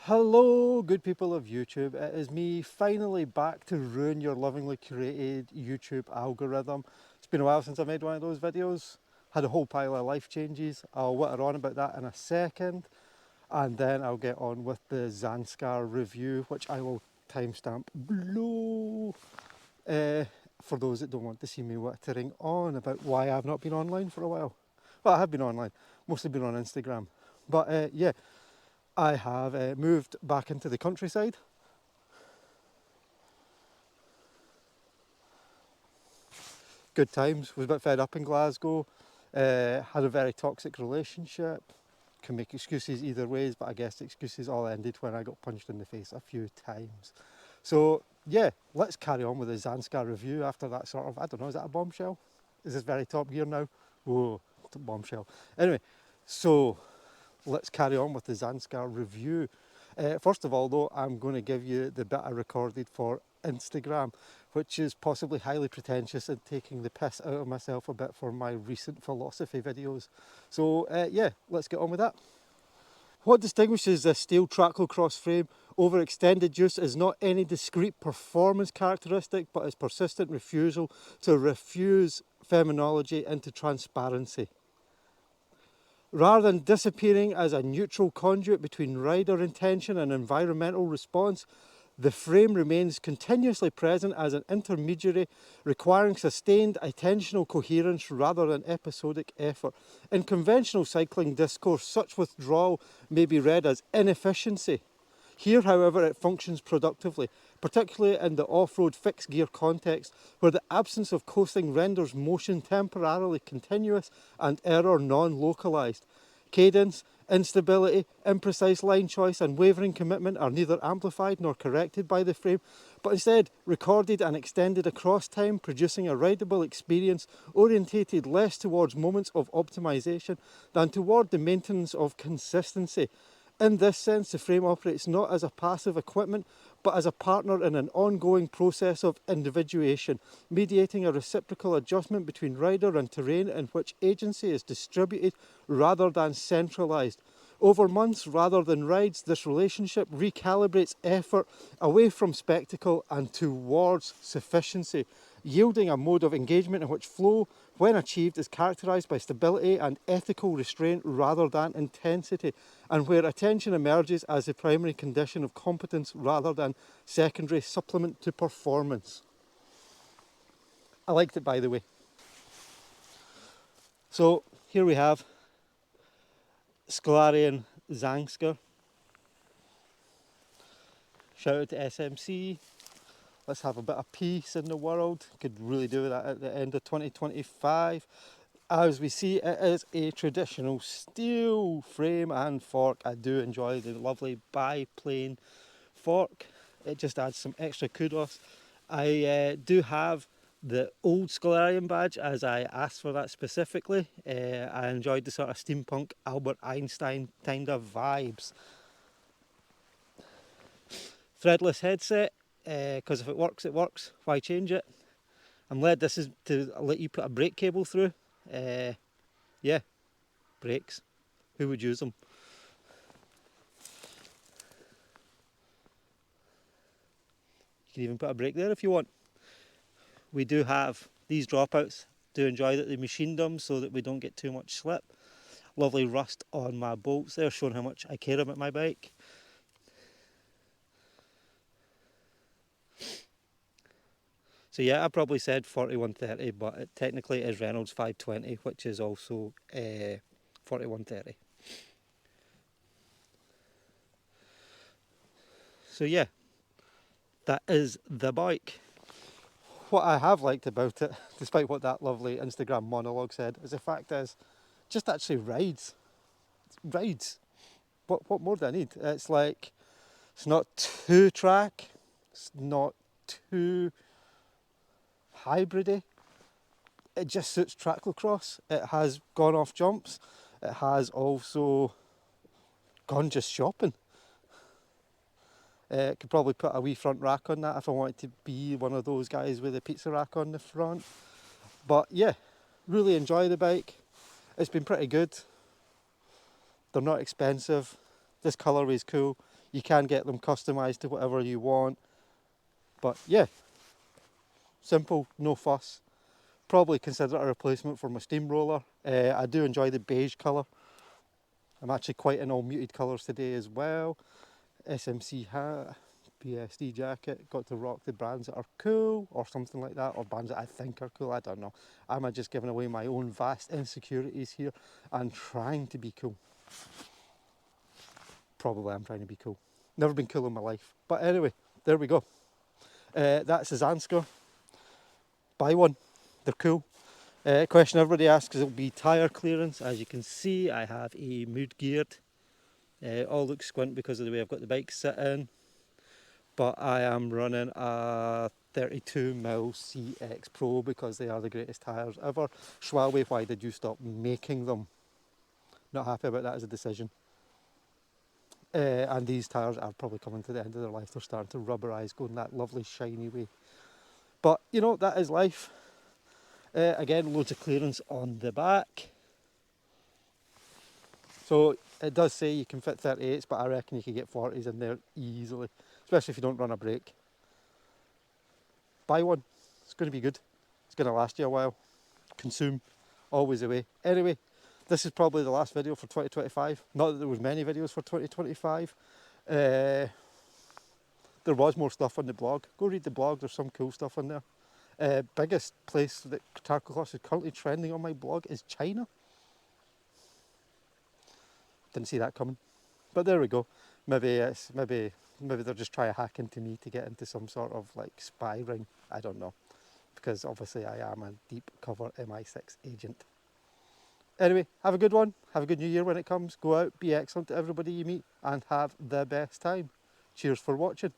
Hello, good people of YouTube. It is me finally back to ruin your lovingly curated YouTube algorithm. It's been a while since I made one of those videos. Had a whole pile of life changes. I'll witter on about that in a second. And then I'll get on with the Zanskar review, which I will timestamp below. For those that don't want to see me wittering on about why I've not been online for a while. Well, I have been online, mostly been on Instagram. But yeah. I have moved back into the countryside. Good times. Was a bit fed up in Glasgow. Had a very toxic relationship. Can make excuses either ways, but I guess the excuses all ended when I got punched in the face a few times. So yeah, let's carry on with the Zanskar review after that sort of, I don't know, is that a bombshell? Is this very Top Gear now? Whoa, bombshell. Anyway, so let's carry on with the Zanskar review. First of all though, I'm going to give you the bit I recorded for Instagram, which is possibly highly pretentious and taking the piss out of myself a bit for my recent philosophy videos. So yeah, let's get on with that. What distinguishes this steel Tracklocross frame over extended use is not any discrete performance characteristic, but its persistent refusal to refuse phenomenology into transparency. Rather than disappearing as a neutral conduit between rider intention and environmental response, the frame remains continuously present as an intermediary, requiring sustained attentional coherence rather than episodic effort. In conventional cycling discourse, such withdrawal may be read as inefficiency. Here, however, it functions productively, particularly in the off-road fixed gear context, where the absence of coasting renders motion temporarily continuous and error non-localised. Cadence, instability, imprecise line choice and wavering commitment are neither amplified nor corrected by the frame, but instead recorded and extended across time, producing a rideable experience orientated less towards moments of optimisation than toward the maintenance of consistency. In this sense, the frame operates not as a passive equipment, but as a partner in an ongoing process of individuation, mediating a reciprocal adjustment between rider and terrain in which agency is distributed rather than centralised. Over months rather than rides, this relationship recalibrates effort away from spectacle and towards sufficiency, yielding a mode of engagement in which flow, when achieved, is characterised by stability and ethical restraint rather than intensity, and where attention emerges as the primary condition of competence rather than secondary supplement to performance. I liked it, by the way. So here we have Scolarian Zanskar. Shout out to SMC. Let's have a bit of peace in the world. Could really do that at the end of 2025. As we see, it is a traditional steel frame and fork. I do enjoy the lovely biplane fork. It just adds some extra kudos. I do have the old Scolarian badge, as I asked for that specifically. I enjoyed the sort of steampunk Albert Einstein kind of vibes. Threadless headset, because if it works, it works. Why change it? I'm led this is to let you put a brake cable through. Yeah, brakes. Who would use them? You can even put a brake there if you want. We do have these dropouts. Do enjoy that they machined them so that we don't get too much slip. Lovely rust on my bolts there, showing how much I care about my bike. So yeah, I probably said 4130, but it technically is Reynolds 520, which is also 4130. So yeah, that is the bike. What I have liked about it, despite what that lovely Instagram monologue said, is the fact is, just actually rides. Rides. What more do I need? It's like, it's not too track, it's not too hybridy. It just suits tracklocross. It has gone off jumps. It has also gone just shopping. Could probably put a wee front rack on that if I wanted to be one of those guys with a pizza rack on the front. But yeah, really enjoy the bike. It's been pretty good. They're not expensive. This colourway is cool. You can get them customised to whatever you want. But yeah, simple, no fuss. Probably consider it a replacement for my steamroller. I do enjoy the beige colour. I'm actually quite in all muted colours today as well. SMC hat, BSD jacket. Got to rock the brands that are cool or something like that, or brands that I think are cool. I don't know. Am I just giving away my own vast insecurities here and trying to be cool? Probably I'm trying to be cool. Never been cool in my life. But anyway, there we go. That's a Zanskar. Buy one. They're cool. Question everybody asks will be tyre clearance. As you can see, I have a mood geared. All looks squint because of the way I've got the bike sitting. But I am running a 32mm CX Pro because they are the greatest tyres ever. Schwalbe, why did you stop making them? Not happy about that as a decision. And these tyres are probably coming to the end of their life. They're starting to rubberise, going that lovely shiny way. But you know, that is life. Again, loads of clearance on the back. So it does say you can fit 38s, but I reckon you can get 40s in there easily, especially if you don't run a brake. Buy one. It's going to be good. It's going to last you a while. Consume. Always away. Anyway, this is probably the last video for 2025. Not that there was many videos for 2025. There was more stuff on the blog. Go read the blog. There's some cool stuff on there. Biggest place that Tracklocross is currently trending on my blog is China. Didn't see that coming. But there we go. Maybe they're just trying to hack into me to get into some sort of like spy ring. I don't know. Because obviously I am a deep cover MI6 agent. Anyway, have a good one. Have a good new year when it comes. Go out, be excellent to everybody you meet, and have the best time. Cheers for watching.